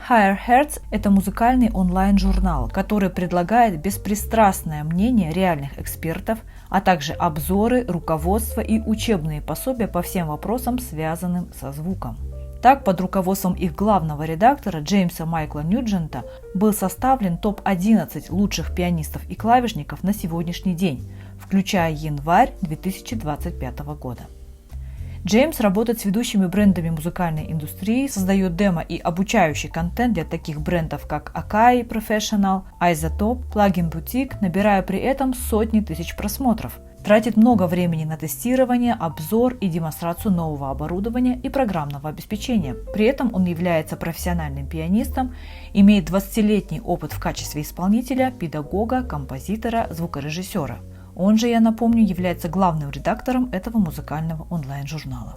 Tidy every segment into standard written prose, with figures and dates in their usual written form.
Higher Hertz – это музыкальный онлайн-журнал, который предлагает беспристрастное мнение реальных экспертов, а также обзоры, руководство и учебные пособия по всем вопросам, связанным со звуком. Так, под руководством их главного редактора Джеймса Майкла Ньюджента был составлен топ-11 лучших пианистов и клавишников на сегодняшний день, включая январь 2025 года. Джеймс работает с ведущими брендами музыкальной индустрии, создает демо и обучающий контент для таких брендов, как Akai Professional, Isotope, Plugin Boutique, набирая при этом сотни тысяч просмотров. Тратит много времени на тестирование, обзор и демонстрацию нового оборудования и программного обеспечения. При этом он является профессиональным пианистом, имеет 20-летний опыт в качестве исполнителя, педагога, композитора, звукорежиссера. Он же, я напомню, является главным редактором этого музыкального онлайн-журнала.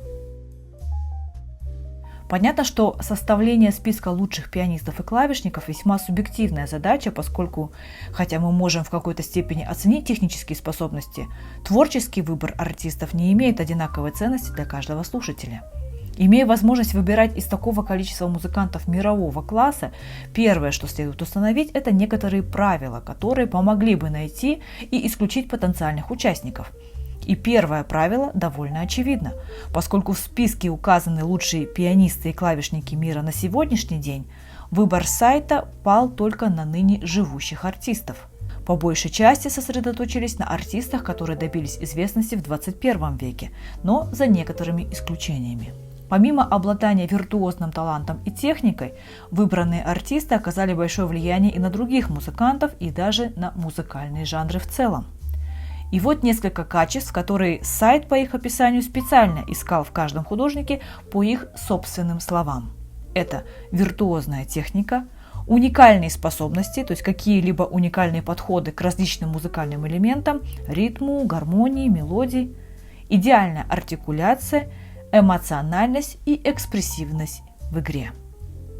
Понятно, что составление списка лучших пианистов и клавишников весьма субъективная задача, поскольку, хотя мы можем в какой-то степени оценить технические способности, творческий выбор артистов не имеет одинаковой ценности для каждого слушателя. Имея возможность выбирать из такого количества музыкантов мирового класса, первое, что следует установить, это некоторые правила, которые помогли бы найти и исключить потенциальных участников. И первое правило довольно очевидно, поскольку в списке указаны лучшие пианисты и клавишники мира на сегодняшний день, выбор сайта пал только на ныне живущих артистов. По большей части сосредоточились на артистах, которые добились известности в 21 веке, но за некоторыми исключениями. Помимо обладания виртуозным талантом и техникой, выбранные артисты оказали большое влияние и на других музыкантов, и даже на музыкальные жанры в целом. И вот несколько качеств, которые сайт по их описанию специально искал в каждом художнике по их собственным словам. Это виртуозная техника, уникальные способности, то есть какие-либо уникальные подходы к различным музыкальным элементам, ритму, гармонии, мелодии, идеальная артикуляция, эмоциональность и экспрессивность в игре.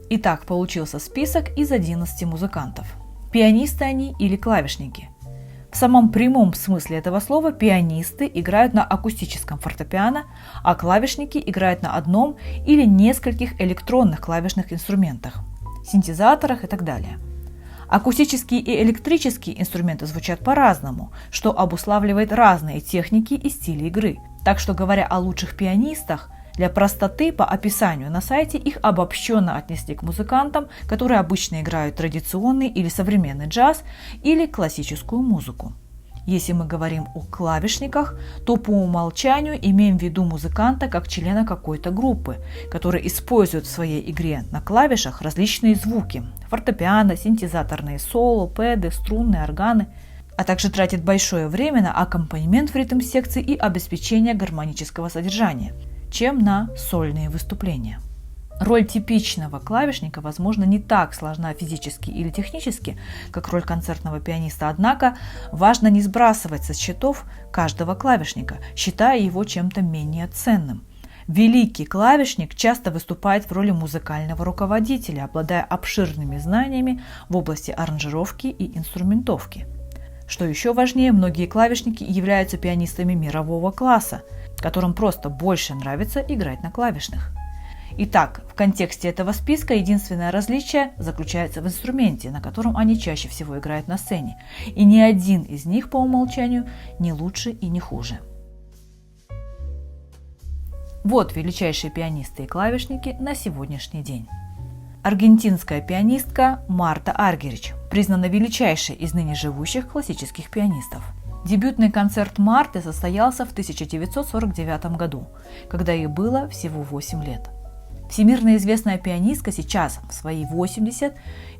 Итак, получился список из 11 музыкантов. Пианисты они или клавишники? В самом прямом смысле этого слова пианисты играют на акустическом фортепиано, а клавишники играют на одном или нескольких электронных клавишных инструментах, синтезаторах и так далее. Акустические и электрические инструменты звучат по-разному, что обуславливает разные техники и стили игры. Так что, говоря о лучших пианистах, для простоты по описанию на сайте их обобщенно отнесли к музыкантам, которые обычно играют традиционный или современный джаз или классическую музыку. Если мы говорим о клавишниках, то по умолчанию имеем в виду музыканта как члена какой-то группы, который использует в своей игре на клавишах различные звуки – фортепиано, синтезаторные соло, пэды, струнные, органы, а также тратит большое время на аккомпанемент в ритм-секции и обеспечение гармонического содержания, чем на сольные выступления. Роль типичного клавишника, возможно, не так сложна физически или технически, как роль концертного пианиста, однако важно не сбрасывать со счетов каждого клавишника, считая его чем-то менее ценным. Великий клавишник часто выступает в роли музыкального руководителя, обладая обширными знаниями в области аранжировки и инструментовки. Что еще важнее, многие клавишники являются пианистами мирового класса, которым просто больше нравится играть на клавишных. Итак, в контексте этого списка единственное различие заключается в инструменте, на котором они чаще всего играют на сцене, и ни один из них по умолчанию не лучше и не хуже. Вот величайшие пианисты и клавишники на сегодняшний день. Аргентинская пианистка Марта Аргерич, признана величайшей из ныне живущих классических пианистов. Дебютный концерт Марты состоялся в 1949 году, когда ей было всего 8 лет. Всемирно известная пианистка сейчас, в свои 80,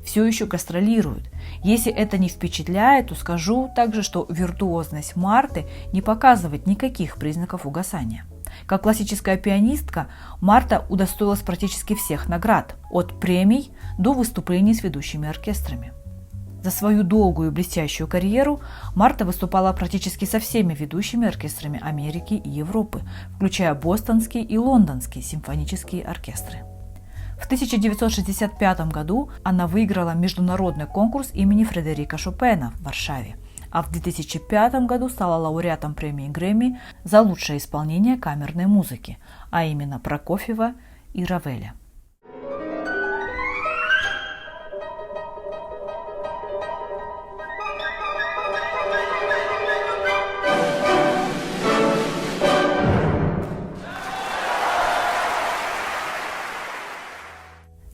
все еще гастролирует. Если это не впечатляет, то скажу также, что виртуозность Марты не показывает никаких признаков угасания. Как классическая пианистка, Марта удостоилась практически всех наград, от премий до выступлений с ведущими оркестрами. За свою долгую и блестящую карьеру Марта выступала практически со всеми ведущими оркестрами Америки и Европы, включая бостонские и лондонские симфонические оркестры. В 1965 году она выиграла международный конкурс имени Фредерика Шопена в Варшаве, а в 2005 году стала лауреатом премии Грэмми за лучшее исполнение камерной музыки, а именно Прокофьева и Равеля.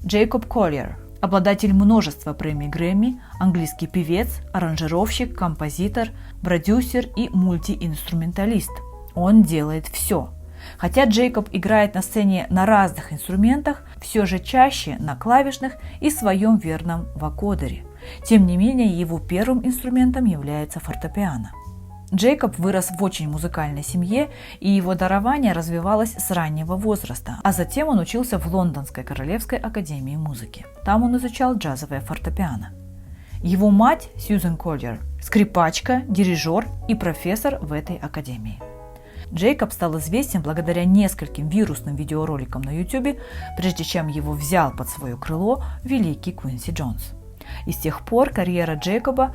Джейкоб Коллиер, обладатель множества премий Грэмми, английский певец, аранжировщик, композитор, продюсер и мультиинструменталист. Он делает все. Хотя Джейкоб играет на сцене на разных инструментах, все же чаще на клавишных и своем верном вокодере. Тем не менее, его первым инструментом является фортепиано. Джейкоб вырос в очень музыкальной семье, и его дарование развивалось с раннего возраста, а затем он учился в Лондонской Королевской академии музыки. Там он изучал джазовое фортепиано. Его мать, Сьюзен Коллиер, скрипачка, дирижер и профессор в этой академии. Джейкоб стал известен благодаря нескольким вирусным видеороликам на YouTube, прежде чем его взял под свое крыло великий Квинси Джонс. И с тех пор карьера Джейкоба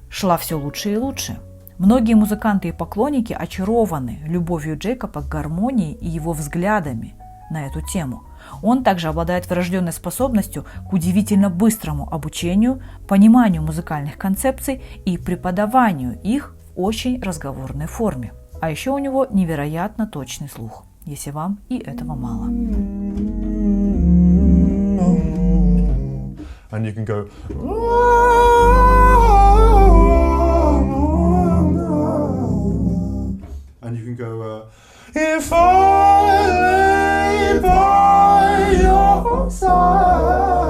шла все лучше и лучше. Многие музыканты и поклонники очарованы любовью Джейкоба к гармонии и его взглядами на эту тему. Он также обладает врожденной способностью к удивительно быстрому обучению, пониманию музыкальных концепций и преподаванию их в очень разговорной форме. А еще у него невероятно точный слух, если вам и этого мало. And you can go, and you can go, if I lay by your side,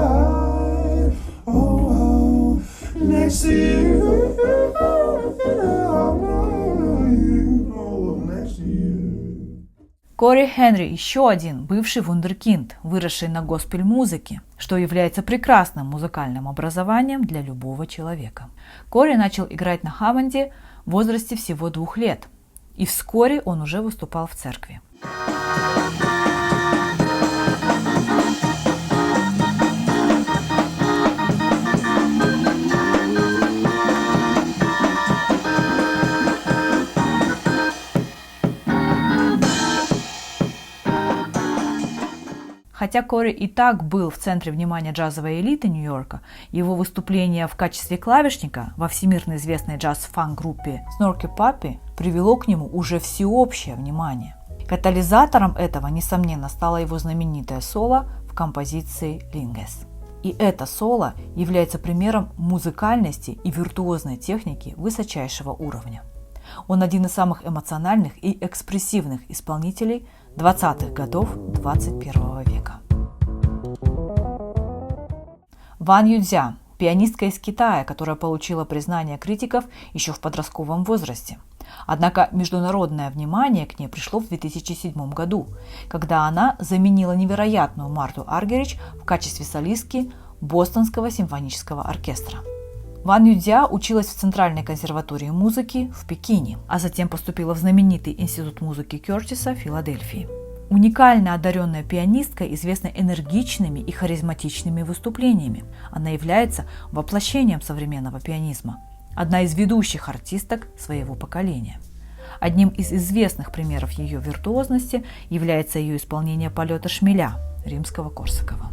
oh, next to you, Кори Хенри – еще один бывший вундеркинд, выросший на госпель-музыке, что является прекрасным музыкальным образованием для любого человека. Кори начал играть на хаммонде в возрасте всего 2 лет, и вскоре он уже выступал в церкви. Хотя Кори и так был в центре внимания джазовой элиты Нью-Йорка, его выступление в качестве клавишника во всемирно известной джаз-фанк-группе Snarky Puppy привело к нему уже всеобщее внимание. Катализатором этого, несомненно, стало его знаменитое соло в композиции «Linges». И это соло является примером музыкальности и виртуозной техники высочайшего уровня. Он один из самых эмоциональных и экспрессивных исполнителей 20-х годов 21 века. Ван Юцзя – пианистка из Китая, которая получила признание критиков еще в подростковом возрасте. Однако международное внимание к ней пришло в 2007 году, когда она заменила невероятную Марту Аргерич в качестве солистки Бостонского симфонического оркестра. Ван Юцзя училась в Центральной консерватории музыки в Пекине, а затем поступила в знаменитый институт музыки Кертиса в Филадельфии. Уникально одаренная пианистка известна энергичными и харизматичными выступлениями. Она является воплощением современного пианизма, одна из ведущих артисток своего поколения. Одним из известных примеров ее виртуозности является ее исполнение полета шмеля Римского-Корсакова.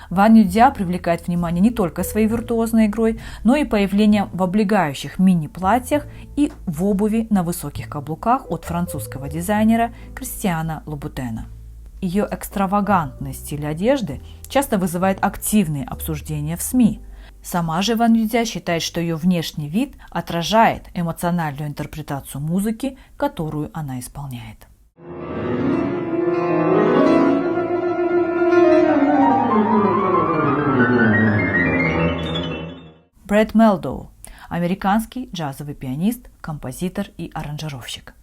Ван Юцзя привлекает внимание не только своей виртуозной игрой, но и появлением в облегающих мини-платьях и в обуви на высоких каблуках от французского дизайнера Кристиана Лубутена. Ее экстравагантный стиль одежды часто вызывает активные обсуждения в СМИ. Сама же Ван Юцзя считает, что ее внешний вид отражает эмоциональную интерпретацию музыки, которую она исполняет. Брэд Мелдоу – американский джазовый пианист, композитор и аранжировщик.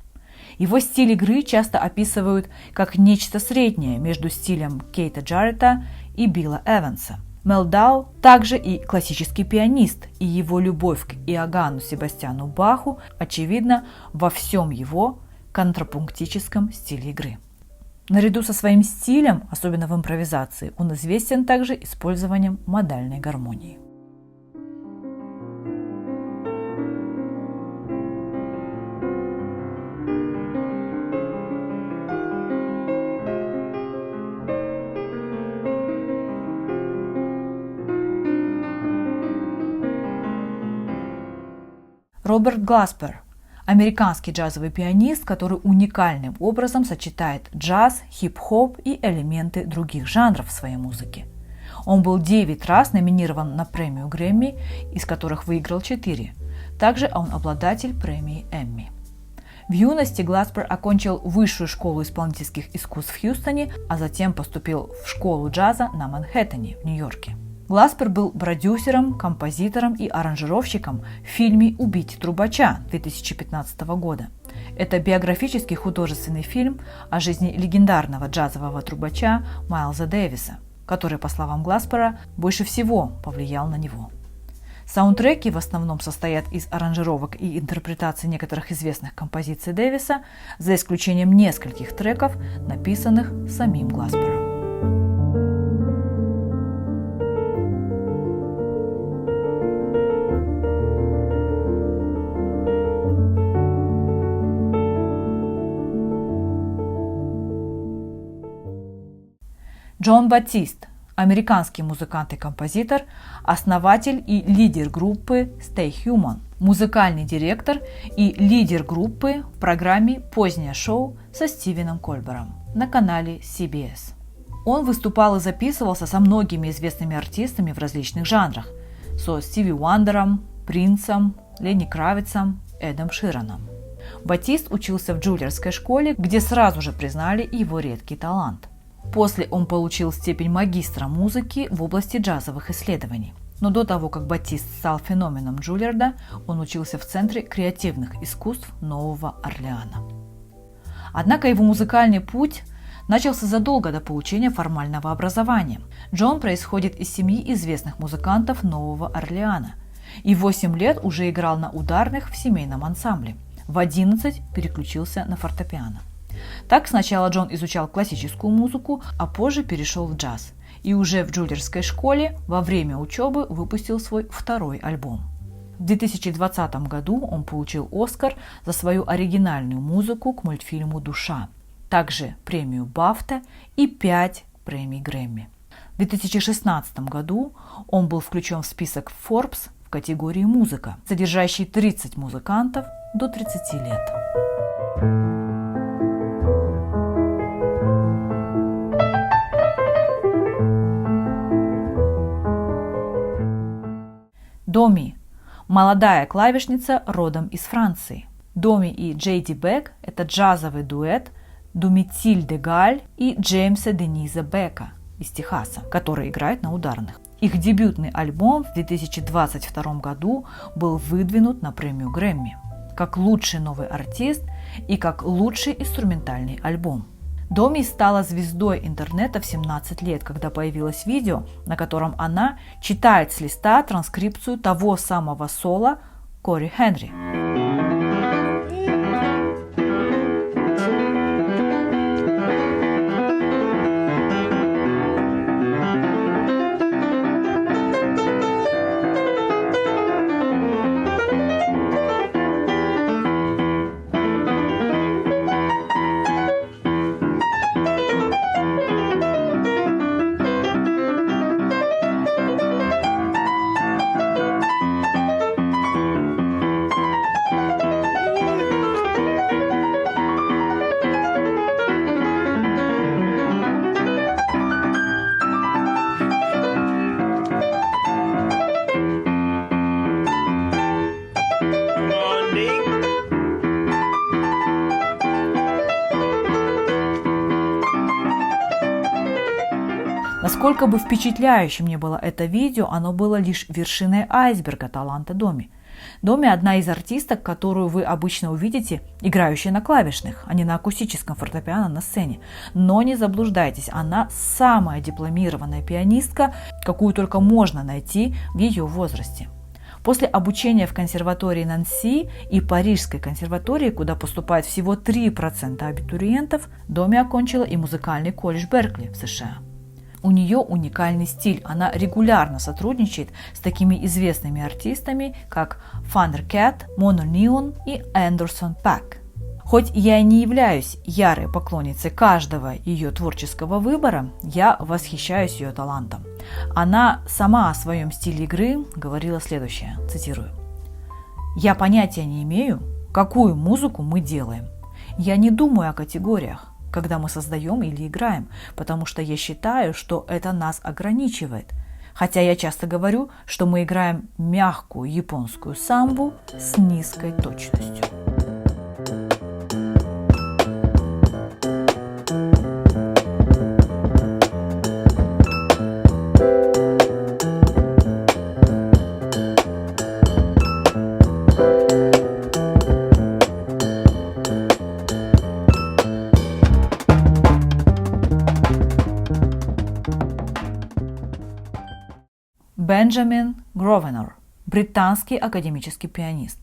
Его стиль игры часто описывают как нечто среднее между стилем Кейта Джарретта и Билла Эванса. Мелдоу также и классический пианист, и его любовь к Иоганну Себастьяну Баху очевидна во всем его контрапунктическом стиле игры. Наряду со своим стилем, особенно в импровизации, он известен также использованием модальной гармонии. Роберт Гласпер – американский джазовый пианист, который уникальным образом сочетает джаз, хип-хоп и элементы других жанров в своей музыке. Он был 9 раз номинирован на премию Грэмми, из которых выиграл 4. Также он обладатель премии Эмми. В юности Гласпер окончил Высшую школу исполнительских искусств в Хьюстоне, а затем поступил в школу джаза на Манхэттене в Нью-Йорке. Гласпер был продюсером, композитором и аранжировщиком в фильме «Убить трубача» 2015 года. Это биографический художественный фильм о жизни легендарного джазового трубача Майлза Дэвиса, который, по словам Гласпера, больше всего повлиял на него. Саундтреки в основном состоят из аранжировок и интерпретаций некоторых известных композиций Дэвиса, за исключением нескольких треков, написанных самим Гласпером. Джон Батист – американский музыкант и композитор, основатель и лидер группы Stay Human, музыкальный директор и лидер группы в программе «Позднее шоу» со Стивеном Кольбером на канале CBS. Он выступал и записывался со многими известными артистами в различных жанрах – со Стиви Уандером, Принцем, Ленни Кравицем, Эдом Шираном. Батист учился в Джульярдской школе, где сразу же признали его редкий талант. После он получил степень магистра музыки в области джазовых исследований. Но до того, как Батист стал феноменом Джульярда, он учился в Центре креативных искусств Нового Орлеана. Однако его музыкальный путь начался задолго до получения формального образования. Джон происходит из семьи известных музыкантов Нового Орлеана и в 8 лет уже играл на ударных в семейном ансамбле. В 11 переключился на фортепиано. Так сначала Джон изучал классическую музыку, а позже перешел в джаз. И уже в Джульярдской школе во время учебы выпустил свой второй альбом. В 2020 году он получил «Оскар» за свою оригинальную музыку к мультфильму «Душа», также премию «Бафта» и 5 премий Грэмми. В 2016 году он был включен в список Forbes в категории «Музыка», содержащий 30 музыкантов до 30 лет. Доми – молодая клавишница родом из Франции. Доми и Джейди Бек – это джазовый дуэт Домитиль Галь и Джеймса Дениза Бека из Техаса, который играет на ударных. Их дебютный альбом в 2022 году был выдвинут на премию Грэмми как лучший новый артист и как лучший инструментальный альбом. Доми стала звездой интернета в 17 лет, когда появилось видео, на котором она читает с листа транскрипцию того самого соло Кори Хенри. Насколько бы впечатляющим ни было это видео, оно было лишь вершиной айсберга таланта Доми. Доми – одна из артисток, которую вы обычно увидите играющей на клавишных, а не на акустическом фортепиано на сцене. Но не заблуждайтесь, она самая дипломированная пианистка, какую только можно найти в ее возрасте. После обучения в консерватории Нанси и Парижской консерватории, куда поступает всего 3% абитуриентов, Доми окончила и музыкальный колледж Беркли в США. У нее уникальный стиль, она регулярно сотрудничает с такими известными артистами, как Thundercat, Mono Neon и Anderson .Paak. Хоть я и не являюсь ярой поклонницей каждого ее творческого выбора, я восхищаюсь ее талантом. Она сама о своем стиле игры говорила следующее, цитирую: «Я понятия не имею, какую музыку мы делаем. Я не думаю о категориях. когда мы создаем или играем, потому что я считаю, что это нас ограничивает. Хотя я часто говорю, что мы играем мягкую японскую самбу с низкой точностью. Бенджамин Гровенор, британский академический пианист.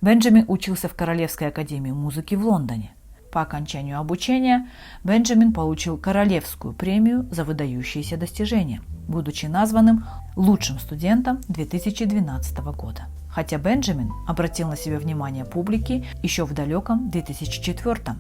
Бенджамин учился в Королевской академии музыки в Лондоне. По окончанию обучения Бенджамин получил Королевскую премию за выдающиеся достижения, будучи названным лучшим студентом 2012 года. Хотя Бенджамин обратил на себя внимание публики еще в далеком 2004,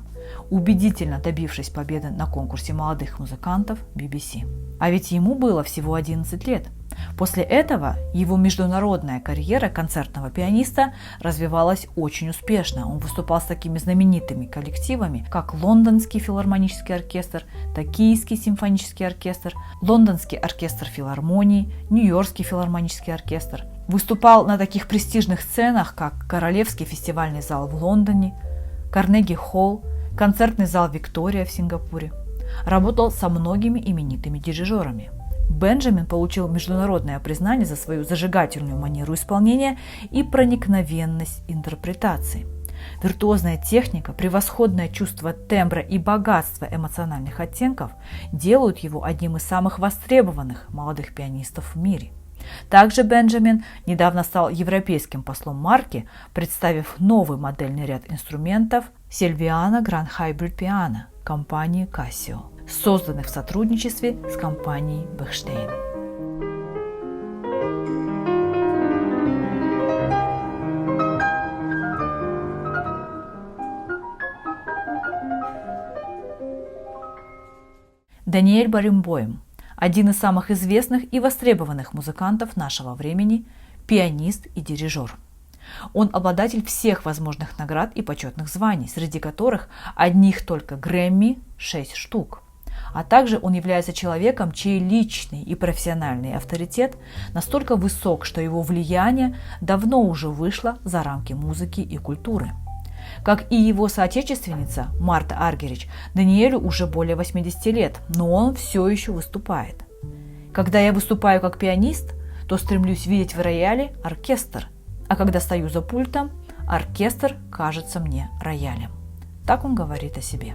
убедительно добившись победы на конкурсе молодых музыкантов BBC. А ведь ему было всего 11 лет. После этого его международная карьера концертного пианиста развивалась очень успешно. Он выступал с такими знаменитыми коллективами, как Лондонский филармонический оркестр, Токийский симфонический оркестр, Лондонский оркестр филармонии, Нью-Йоркский филармонический оркестр. Выступал на таких престижных сценах, как Королевский фестивальный зал в Лондоне, Карнеги-холл, концертный зал Виктория в Сингапуре. Работал со многими именитыми дирижерами. Бенджамин получил международное признание за свою зажигательную манеру исполнения и проникновенность интерпретации. Виртуозная техника, превосходное чувство тембра и богатство эмоциональных оттенков делают его одним из самых востребованных молодых пианистов в мире. Также Бенджамин недавно стал европейским послом марки, представив новый модельный ряд инструментов Silviana Grand Hybrid Piano компании Casio, созданных в сотрудничестве с компанией Bechstein. Даниэль Баренбойм – один из самых известных и востребованных музыкантов нашего времени, пианист и дирижер. Он обладатель всех возможных наград и почетных званий, среди которых одних только Грэмми 6 штук. А также он является человеком, чей личный и профессиональный авторитет настолько высок, что его влияние давно уже вышло за рамки музыки и культуры. Как и его соотечественница Марта Аргерич, Даниэлю уже более 80 лет, но он все еще выступает. Когда я выступаю как пианист, то стремлюсь видеть в рояле оркестр, а когда стою за пультом, оркестр кажется мне роялем. Так он говорит о себе.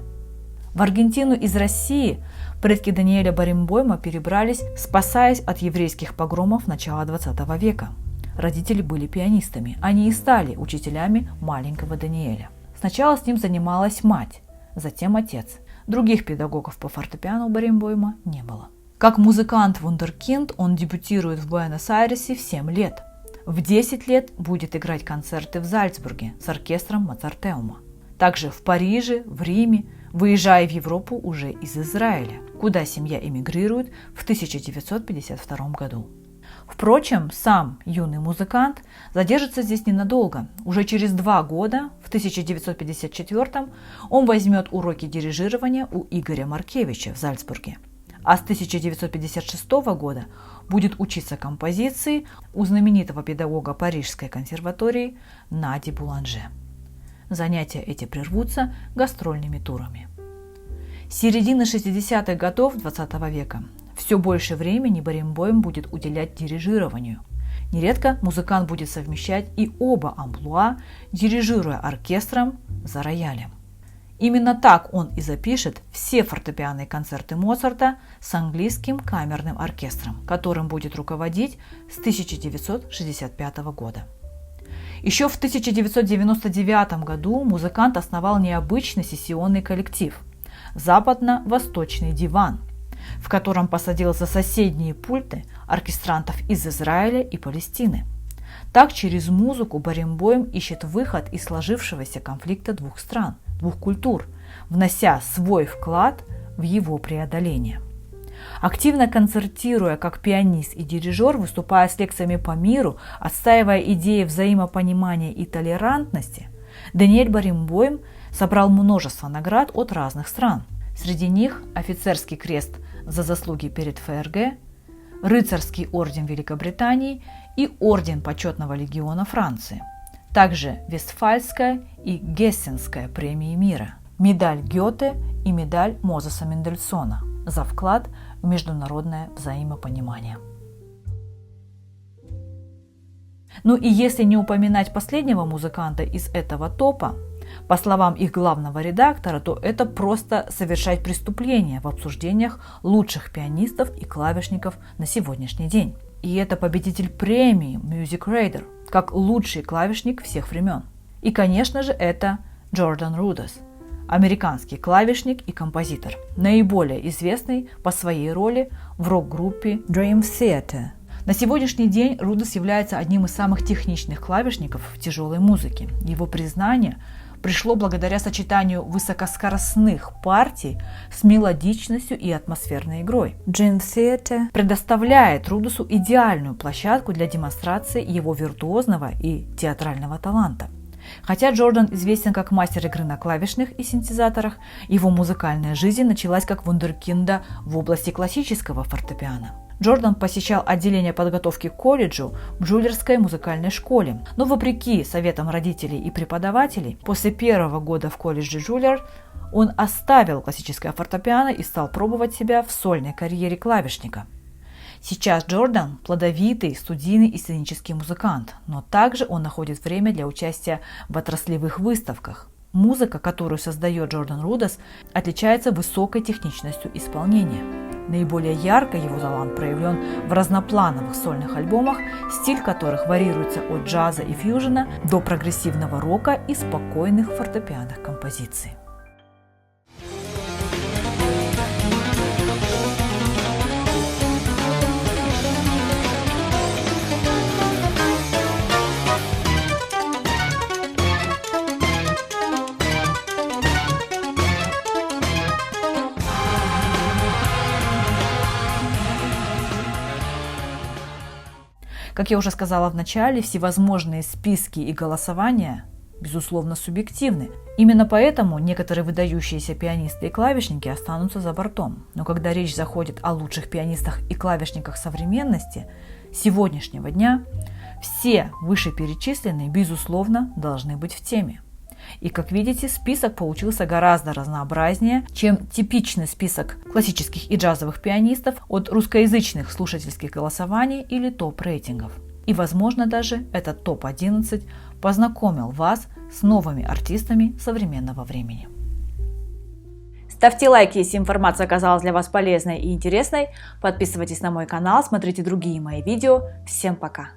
В Аргентину из России предки Даниэля Баренбойма перебрались, спасаясь от еврейских погромов начала XX века. Родители были пианистами, они и стали учителями маленького Даниэля. Сначала с ним занималась мать, затем отец. Других педагогов по фортепиано у Баренбойма не было. Как музыкант-вундеркинд он дебютирует в Буэнос-Айресе в 7 лет. В 10 лет будет играть концерты в Зальцбурге с оркестром Моцартеума. Также в Париже, в Риме, выезжая в Европу уже из Израиля, куда семья эмигрирует в 1952 году. Впрочем, сам юный музыкант задержится здесь ненадолго. Уже через 2 года, в 1954, он возьмет уроки дирижирования у Игоря Маркевича в Зальцбурге. А с 1956 года будет учиться композиции у знаменитого педагога Парижской консерватории Нади Буланже. Занятия эти прервутся гастрольными турами. С середины 60-х годов XX века все больше времени Баренбойм будет уделять дирижированию. Нередко музыкант будет совмещать и оба амплуа, дирижируя оркестром за роялем. Именно так он и запишет все фортепианные концерты Моцарта с английским камерным оркестром, которым будет руководить с 1965 года. Еще в 1999 году музыкант основал необычный сессионный коллектив «Западно-Восточный диван», в котором посадил за соседние пульты оркестрантов из Израиля и Палестины. Так через музыку Баренбойм ищет выход из сложившегося конфликта двух стран, двух культур, внося свой вклад в его преодоление. Активно концертируя как пианист и дирижер, выступая с лекциями по миру, отстаивая идеи взаимопонимания и толерантности, Даниэль Баренбойм собрал множество наград от разных стран. Среди них офицерский крест за заслуги перед ФРГ, рыцарский орден Великобритании и орден почетного легиона Франции. Также Вестфальская и Гессенская премии мира, медаль Гёте и медаль Мозеса Мендельсона за вклад в международное взаимопонимание. Ну и если не упоминать последнего музыканта из этого топа, по словам их главного редактора, то это просто совершать преступление в обсуждениях лучших пианистов и клавишников на сегодняшний день. И это победитель премии Music Radar, как лучший клавишник всех времен. И, конечно же, это Джордан Рудес, американский клавишник и композитор, наиболее известный по своей роли в рок-группе Dream Theater. На сегодняшний день Рудес является одним из самых техничных клавишников в тяжелой музыке. Его признание пришло благодаря сочетанию высокоскоростных партий с мелодичностью и атмосферной игрой. Dream Theater предоставляет Рудесу идеальную площадку для демонстрации его виртуозного и театрального таланта. Хотя Джордан известен как мастер игры на клавишных и синтезаторах, его музыкальная жизнь началась как вундеркинда в области классического фортепиано. Джордан посещал отделение подготовки к колледжу в Джулиерской музыкальной школе, но вопреки советам родителей и преподавателей, после первого года в колледже Джулиер он оставил классическое фортепиано и стал пробовать себя в сольной карьере клавишника. Сейчас Джордан – плодовитый, студийный и сценический музыкант, но также он находит время для участия в отраслевых выставках. Музыка, которую создает Джордан Рудес, отличается высокой техничностью исполнения. Наиболее ярко его талант проявлен в разноплановых сольных альбомах, стиль которых варьируется от джаза и фьюжена до прогрессивного рока и спокойных фортепианных композиций. Как я уже сказала в начале, всевозможные списки и голосования, безусловно, субъективны. Именно поэтому некоторые выдающиеся пианисты и клавишники останутся за бортом. Но когда речь заходит о лучших пианистах и клавишниках современности, сегодняшнего дня, все вышеперечисленные, безусловно, должны быть в теме. И, как видите, список получился гораздо разнообразнее, чем типичный список классических и джазовых пианистов от русскоязычных слушательских голосований или топ-рейтингов. И, возможно, даже этот топ-11 познакомил вас с новыми артистами современного времени. Ставьте лайки, если информация оказалась для вас полезной и интересной. Подписывайтесь на мой канал, смотрите другие мои видео. Всем пока!